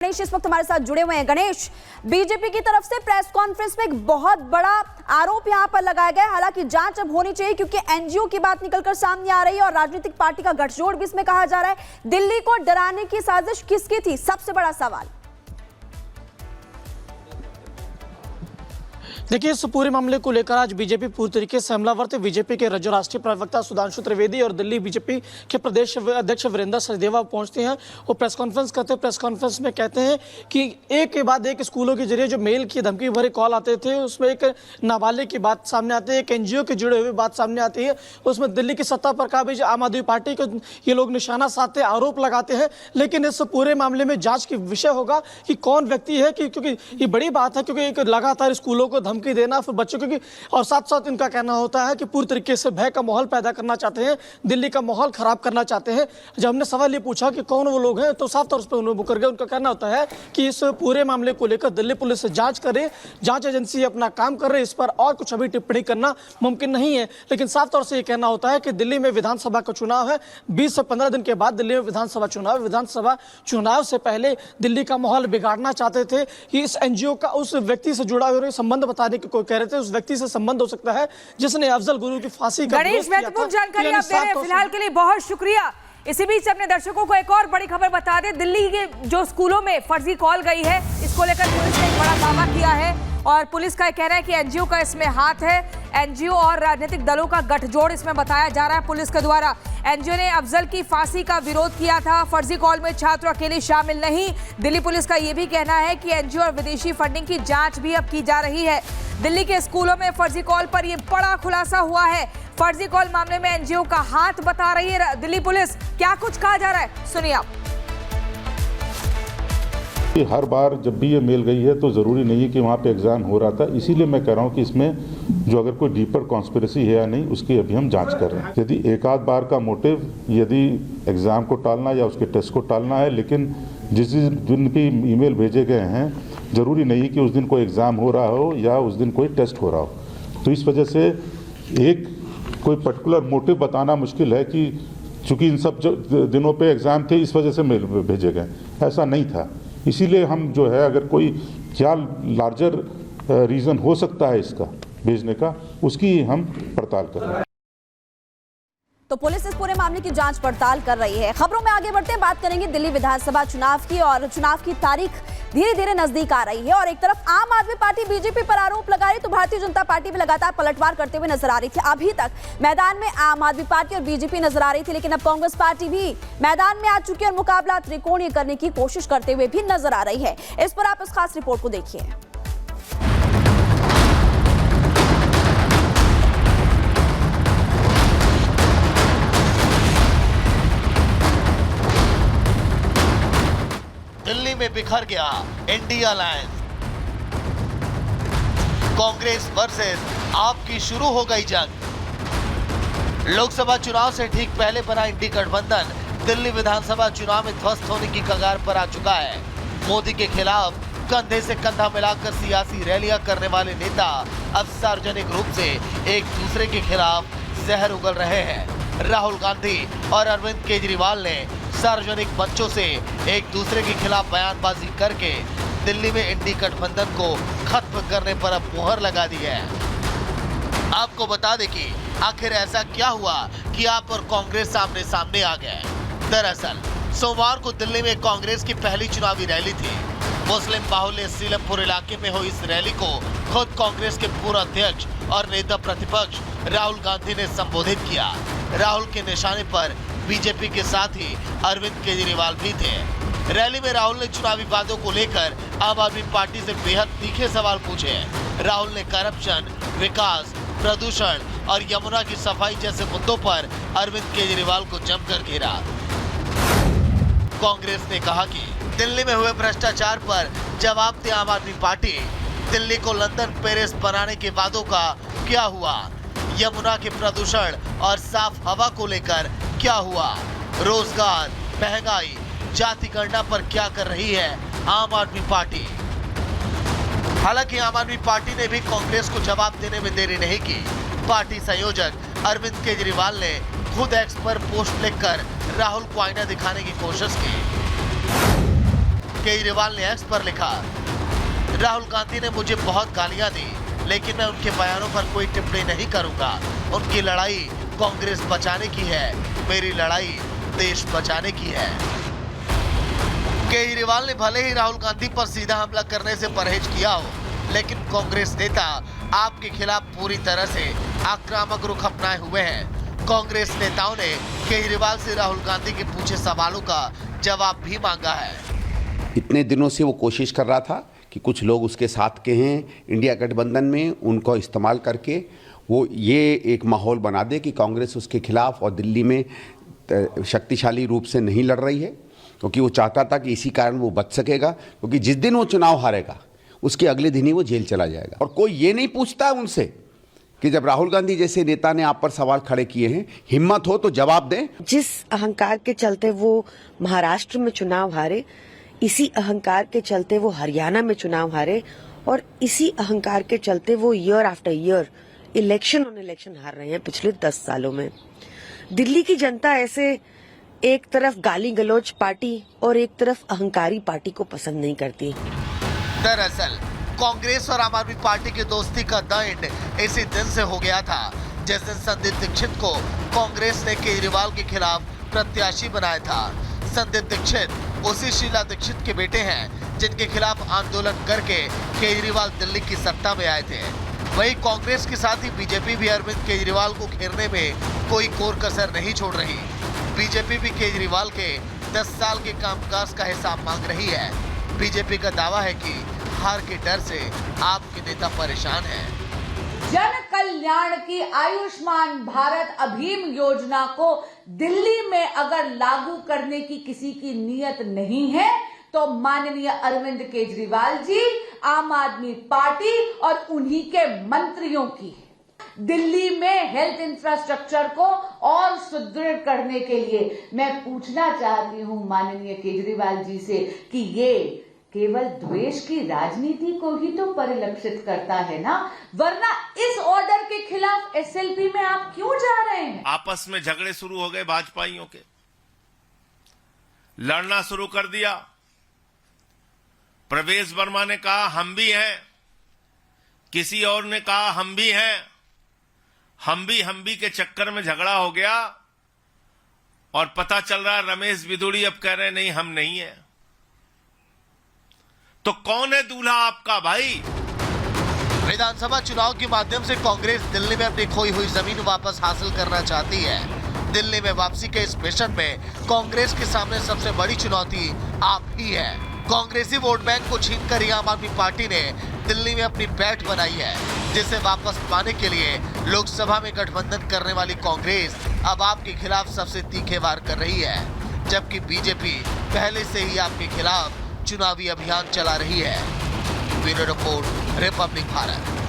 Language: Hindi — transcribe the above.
गणेश इस वक्त हमारे साथ जुड़े हुए हैं। गणेश, बीजेपी की तरफ से प्रेस कॉन्फ्रेंस में एक बहुत बड़ा आरोप यहां पर लगाया गया है। हालांकि जांच अब होनी चाहिए क्योंकि एनजीओ की बात निकलकर सामने आ रही है और राजनीतिक पार्टी का गठजोड़ भी इसमें कहा जा रहा है। दिल्ली को डराने की साजिश किसकी थी, सबसे बड़ा सवाल। देखिए, इस पूरे मामले को लेकर आज बीजेपी पूरी तरीके से हमलावर थे। बीजेपी के राज्य राष्ट्रीय प्रवक्ता सुधांशु त्रिवेदी और दिल्ली बीजेपी के प्रदेश अध्यक्ष वीरेंद्र सचदेवा पहुंचते हैं। वो प्रेस कॉन्फ्रेंस करते हैं। प्रेस कॉन्फ्रेंस में कहते हैं कि एक के बाद एक स्कूलों के जरिए जो मेल की धमकी भरे कॉल आते थे, उसमें एक नाबालिग की बात सामने आती है, एक एनजीओ के जुड़े हुए बात सामने आती है। उसमें दिल्ली की सत्ता पर काबिज आम आदमी पार्टी को ये लोग निशाना साधते, आरोप लगाते हैं। लेकिन इस पूरे मामले में जाँच की विषय होगा कि कौन व्यक्ति है, क्योंकि ये बड़ी बात है, क्योंकि एक लगातार स्कूलों को धमकी देना फिर बच्चों की, और साथ साथ इनका कहना होता है कि पूरी तरीके से भय का माहौल पैदा करना चाहते हैं, दिल्ली का माहौल खराब करना चाहते हैं। जब हमने सवाल ये पूछा कि कौन वो लोग हैं, तो साफ तौर पर उन्होंने मुकर गए। उनका कहना होता है कि इस पूरे मामले को लेकर दिल्ली पुलिस जांच करे, जांच एजेंसी अपना काम कर रही है, इस पर और कुछ अभी टिप्पणी करना मुमकिन नहीं है। लेकिन साफ तौर से ये कहना होता है कि दिल्ली में विधानसभा का चुनाव है, 20 से 15 दिन के बाद दिल्ली में विधानसभा चुनाव से पहले दिल्ली का माहौल बिगाड़ना चाहते थे। कि इस एनजीओ का उस व्यक्ति से जुड़ा हुआ संबंध बताने की कोई कह रहे थे, उस व्यक्ति से संबंध हो सकता है जिसने अफजल गुरु की फांसी का गणेश, महत्वपूर्ण जानकारी आप दे रहे हैं, फिलहाल के लिए बहुत शुक्रिया। इसी बीच अपने दर्शकों को एक और बड़ी खबर बता दें। दिल्ली के जो स्कूलों में फर्जी कॉल गई है, इसको लेकर पुलिस ने एक बड़ा दावा किया है और पुलिस का कहना है कि एनजीओ का इसमें हाथ है। एनजीओ और राजनीतिक दलों का गठजोड़ इसमें बताया जा रहा है पुलिस के द्वारा। एनजीओ ने अफजल की फांसी का विरोध किया था। फर्जी कॉल में छात्र अकेले शामिल नहीं। दिल्ली पुलिस का यह भी कहना है कि एनजीओ और विदेशी फंडिंग की जांच भी अब की जा रही है। दिल्ली के स्कूलों में फर्जी कॉल पर यह बड़ा खुलासा हुआ है। फर्जी कॉल मामले में एनजीओ का हाथ बता रही है दिल्ली पुलिस। क्या कुछ कहा जा रहा है, सुनिए आप। हर बार जब भी ये मेल गई है तो ज़रूरी नहीं है कि वहाँ पे एग्ज़ाम हो रहा था। इसीलिए मैं कह रहा हूँ कि इसमें जो अगर कोई डीपर कॉन्स्पिरेसी है या नहीं, उसकी अभी हम जांच कर रहे हैं। यदि एक आध बार का मोटिव यदि एग्ज़ाम को टालना या उसके टेस्ट को टालना है, लेकिन जिस दिन भी ईमेल भेजे गए हैं, ज़रूरी नहीं कि उस दिन कोई एग्ज़ाम हो रहा हो या उस दिन कोई टेस्ट हो रहा हो। तो इस वजह से एक कोई पर्टिकुलर मोटिव बताना मुश्किल है कि चूँकि इन सब दिनों पे एग्ज़ाम थे, इस वजह से मेल भेजे गए, ऐसा नहीं था। इसीलिए हम जो है, अगर कोई क्या लार्जर रीज़न हो सकता है इसका भेजने का, उसकी हम पड़ताल कर रहे हैं। तो पुलिस इस पूरे मामले की जांच पड़ताल कर रही है। खबरों में आगे बढ़ते हैं, बात करेंगे दिल्ली विधानसभा चुनाव की, और चुनाव की तारीख धीरे धीरे नजदीक आ रही है। और एक तरफ आम आदमी पार्टी बीजेपी पर आरोप लगा रही, तो भारतीय जनता पार्टी भी लगातार पलटवार करते हुए नजर आ रही थी। अभी तक मैदान में आम आदमी पार्टी और बीजेपी नजर आ रही थी, लेकिन अब कांग्रेस पार्टी भी मैदान में आ चुकी है और मुकाबला त्रिकोणीय करने की कोशिश करते हुए भी नजर आ रही है। इस पर आप इस खास रिपोर्ट को देखिए। दिल्ली में बिखर गया इंडिया अलायंस। कांग्रेस वर्सेस आप की शुरू हो गई जंग। लोकसभा चुनाव से ठीक पहले बना इंडी गठबंधन दिल्ली विधानसभा चुनाव में ध्वस्त होने की कगार पर आ चुका है। मोदी के खिलाफ कंधे से कंधा मिलाकर सियासी रैलियां करने वाले नेता अब सार्वजनिक रूप से एक दूसरे के खिलाफ जहर उगल रहे हैं। राहुल गांधी और अरविंद केजरीवाल ने सार्वजनिक मंचों से एक दूसरे के खिलाफ बयानबाजी करके दिल्ली में इंडी गठबंधन को खत्म करने पर अब मुहर लगा दी है। आपको बता दें कि आखिर ऐसा क्या हुआ कि आप और कांग्रेस सामने सामने आ गए। दरअसल सोमवार को दिल्ली में कांग्रेस की पहली चुनावी रैली थी। मुस्लिम बाहुल्य सीलमपुर इलाके में हुई इस रैली को खुद कांग्रेस के पूर्व अध्यक्ष और नेता प्रतिपक्ष राहुल गांधी ने संबोधित किया। राहुल के निशाने पर बीजेपी के साथ ही अरविंद केजरीवाल भी थे। रैली में राहुल ने चुनावी वादों को लेकर आम आदमी पार्टी से बेहद तीखे सवाल पूछे। राहुल ने करप्शन, विकास, प्रदूषण और यमुना की सफाई जैसे मुद्दों पर अरविंद केजरीवाल को जमकर घेरा। कांग्रेस ने कहा कि दिल्ली में हुए भ्रष्टाचार पर जवाब दे आम आदमी पार्टी। दिल्ली को लंदन पेरिस बनाने के वादों का क्या हुआ? यमुना के प्रदूषण और साफ हवा को लेकर क्या हुआ? रोजगार, महंगाई, जाति गणना पर क्या कर रही है आम आदमी पार्टी? हालांकि आम आदमी पार्टी ने भी कांग्रेस को जवाब देने में देरी नहीं की। पार्टी संयोजक अरविंद केजरीवाल ने खुद एक्स पर पोस्ट लिखकर राहुल को आईना दिखाने की कोशिश की। केजरीवाल ने एक्स पर लिखा, राहुल गांधी ने मुझे बहुत गालियां दी, लेकिन मैं उनके बयानों पर कोई टिप्पणी नहीं करूंगा। उनकी लड़ाई कांग्रेस बचाने की है, मेरी लड़ाई देश बचाने की है। केजरीवाल ने भले ही राहुल गांधी पर सीधा हमला करने से परहेज किया हो, लेकिन कांग्रेस नेता आपके खिलाफ पूरी तरह से आक्रामक रुख अपनाए हुए हैं। कांग्रेस नेताओं ने केजरीवाल से राहुल गांधी के पूछे सवालों का जवाब भी मांगा है। इतने दिनों से वो कोशिश कर रहा था कि कुछ लोग उसके साथ के हैं इंडिया गठबंधन में, उनको इस्तेमाल करके वो ये एक माहौल बना दे कि कांग्रेस उसके खिलाफ और दिल्ली में शक्तिशाली रूप से नहीं लड़ रही है, क्योंकि वो चाहता था कि इसी कारण वो बच सकेगा, क्योंकि जिस दिन वो चुनाव हारेगा उसके अगले दिन ही वो जेल चला जाएगा। और कोई ये नहीं पूछता उनसे कि जब राहुल गांधी जैसे नेता ने आप पर सवाल खड़े किए हैं, हिम्मत हो तो जवाब दें। जिस अहंकार के चलते वो महाराष्ट्र में चुनाव हारे, इसी अहंकार के चलते वो हरियाणा में चुनाव हारे, और इसी अहंकार के चलते वो year after year election on election हार रहे हैं पिछले 10 सालों में। दिल्ली की जनता ऐसे एक तरफ गाली गलौज पार्टी और एक तरफ अहंकारी पार्टी को पसंद नहीं करती। दरअसल कांग्रेस और आम आदमी पार्टी की दोस्ती का द एंड इसी दिन से हो गया था, जिस दिन संदीप दीक्षित को कांग्रेस ने केजरीवाल के खिलाफ प्रत्याशी बनाया था। संदीप दीक्षित उसी शीला दीक्षित के बेटे हैं जिनके खिलाफ आंदोलन करके केजरीवाल दिल्ली की सत्ता में आए थे। वहीं कांग्रेस के साथ ही बीजेपी भी अरविंद केजरीवाल को घेरने में कोई कोर कसर नहीं छोड़ रही। बीजेपी भी केजरीवाल के 10 साल के कामकाज का हिसाब मांग रही है। बीजेपी का दावा है कि हार के डर से आपके नेता परेशान हैं। जन कल्याण की आयुष्मान भारत अभियान योजना को दिल्ली में अगर लागू करने की किसी की नीयत नहीं है तो माननीय अरविंद केजरीवाल जी, आम आदमी पार्टी और उन्हीं के मंत्रियों की। दिल्ली में हेल्थ इंफ्रास्ट्रक्चर को और सुदृढ़ करने के लिए मैं पूछना चाहती हूं माननीय केजरीवाल जी से कि ये केवल द्वेष की राजनीति को ही तो परिलक्षित करता है ना, वरना इस ऑर्डर के खिलाफ एसएलपी में आप क्यों जा रहे हैं? आपस में झगड़े शुरू हो गए, भाजपाइयों के लड़ना शुरू कर दिया। प्रवेश वर्मा ने कहा हम भी हैं, किसी और ने कहा हम भी हैं। हम भी के चक्कर में झगड़ा हो गया और पता चल रहा है रमेश बिधूड़ी अब कह रहे नहीं हम नहीं है। तो कौन है दूल्हा आपका भाई? विधानसभा चुनाव के माध्यम से कांग्रेस दिल्ली में अपनी खोई हुई जमीन वापस हासिल करना चाहती है। दिल्ली में वापसी के इस मिशन में कांग्रेस के सामने सबसे बड़ी चुनौती आप ही है। कांग्रेसी वोट बैंक को छीनकर ही आम आदमी पार्टी ने दिल्ली में अपनी बैठ बनाई है, जिसे वापस पाने के लिए लोकसभा में गठबंधन करने वाली कांग्रेस अब आपके खिलाफ सबसे तीखे वार कर रही है, जबकि बीजेपी पहले से ही आपके खिलाफ चुनावी अभियान चला रही है। Bureau report, Republic Bharat.